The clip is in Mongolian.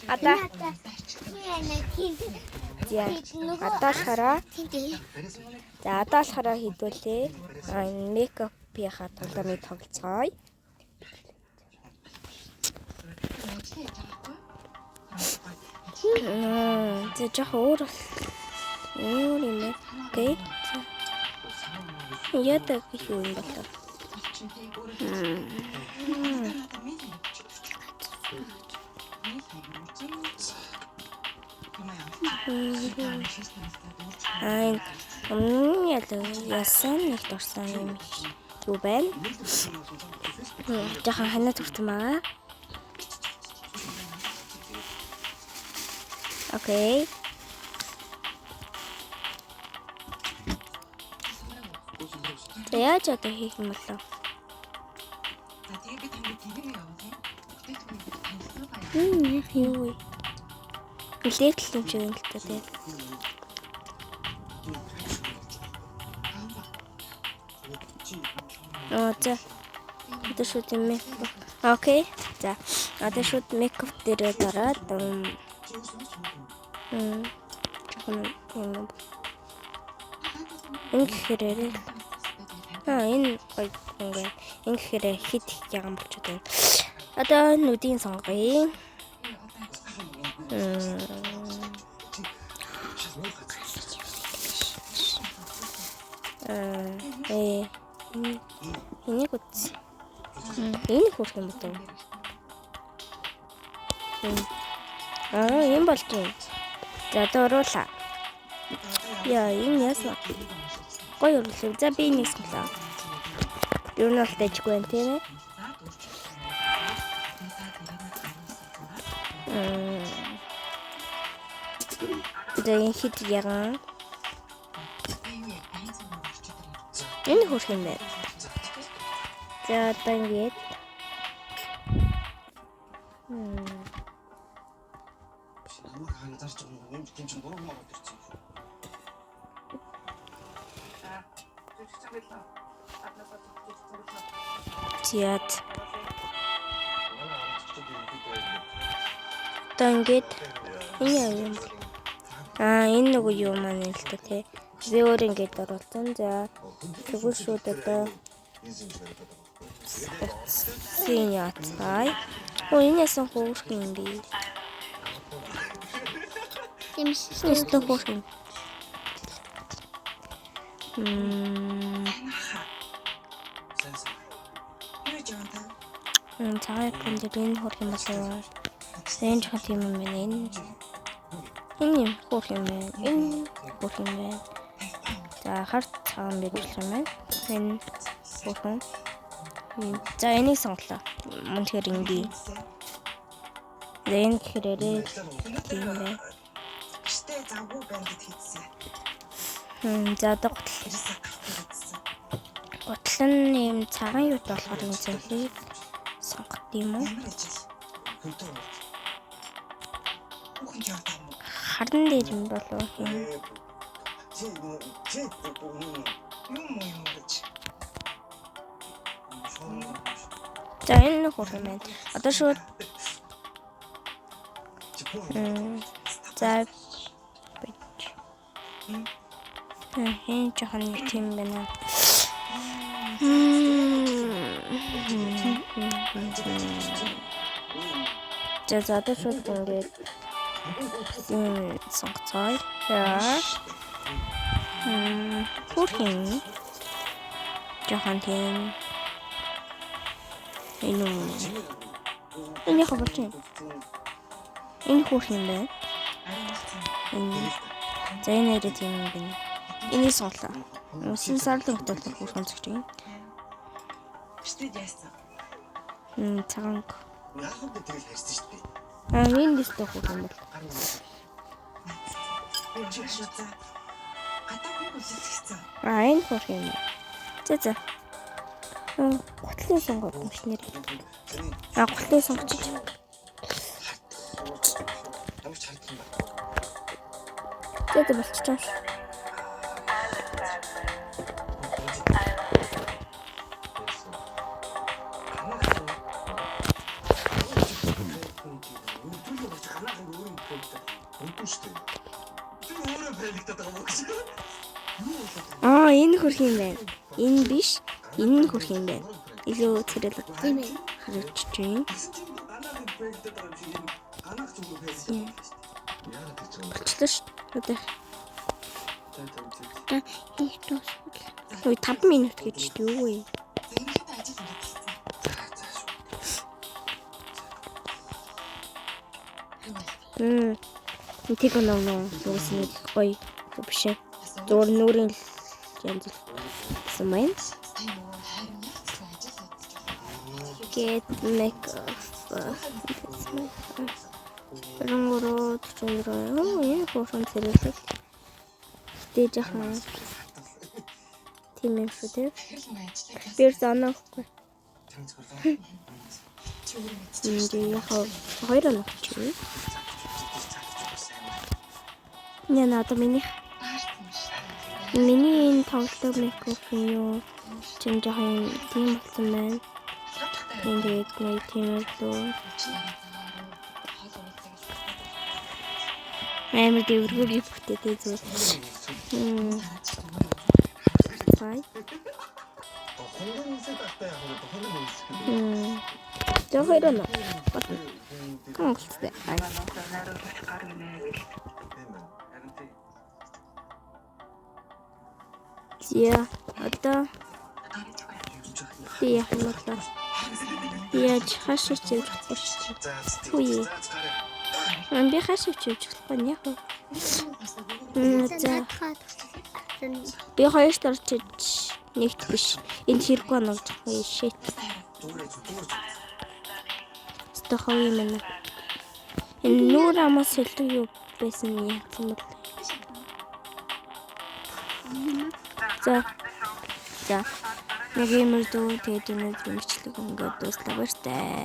Одоо болохоор хийдүүлээ. Мейкапийнхаа тоглоомыг тоглоцгоё. За жоо өөр юм байна. Окей. Яадаг юу юм бол. Яасан нэг дурсан юм юу байна? Жаахан ханаа туртан байгаа. Окей. Яаж одоо хийх юм болов? Юу? Үлээтэл юм шиг юм л та тийм. За. Одоо шууд мейкап. Окей. За. Одоо шууд мейкап дээр дараад энэ гэхээр хит яган болчиход байна. Одоо нүдийн сонгоё. Энийг үз. Энэ хөрх юм даа. Ийм болж байна. За дууруулаа. Яа, энэ ясна. Гоё урлаа. За би энийг сонглоо. Юу нэг дэжгүй байна тийм ээ. Энэ хит яган. Энэ хөрх юм байна. За одоо ингэж Тиат. Тангет. Энэ юм. Энэ нөгөө юу маань л та тий. Би өөр ингэж оруулсан. За тэгвэл шууд одоо синьяцай. Энэ ясан хөөрх юм би. Эмштэй хөөрх юм. Цаа пэндэрийн хөөрх юм болоо. Сэн чад юм байна. Энэ хөөрх юм байна. Энэ хөөрх юм байна. За харт цаан бидлэх юм байна. Энэ хөөрх. За энийг сонглоо. Мөн тэгэхээр ингийн. Энэ хэрэг тийм байна. Гэртээ завгүй байна гэд хийдсэн. За одоо гутал нь юм цагаан юу болохоор энэ зүйлийг сонгох юм уу? Харан дээр юм болов юм. За энэ хөрх юм байна. Одоо шууд за энэ жоохон нэг тийм байна. За одоо шууд ингэж сонгоцгоё. За хөрх жоохон тийм энэ хавч юм. Энэ хөрх юм байна. За энэ нэрээ тийм юм байна. Энийг сонглоо. Син сарлын хөтөлбөр хөрх онцгч юм. Цагаан. Энэ дэстэй хөрх юм бол. Энэ хөрх юм. За. Гутлын сонгоод юмшнэр. Гутлын сонгоч. Тэгээд болчихсон. Аа, энэ хөрх юм байна. Энэ биш. Энэ нь хөрх юм байна. Илүү царайлаг Тийм ээ. харагдаж байна. Болчлоо ш. Одоо Их тус. ой 5 минут гэж юу вэ? Тэг нөө юус нэг гоё биш ээ. Зур нүрийн янз гэсэн мэн. Get make Рангороо төчөөрөө энэ хөрөн зэрэг дэж ахаа. Тийм юм шүү дээ. Би занаахгүй. Ингээ яхаа хоёр оног чи. Не надо миний энэ тоглох микрофон юу чинь жоохон тийм болсон байна. Тэгээд нэг тийм л амар дэвргүүр бүтээтэй зүйл. Бай. Жохойроо нөө. Конголтой. Я одоо яах юм бол яаж хашиж явах вэ? Үгүй. Би хашиж явах нь яах вэ? За. Би хоёр тарчиж нэгт биш. Энэ хэрэггүй нэг жоохон шийт. Стохоо юм байна. Энэ нүүр амаас хэлдэг юу байсан яах юм бол. За. Нэг юм дөө тэгээд өнөөдөр мэдлэг ингээд дуслаа баяртай.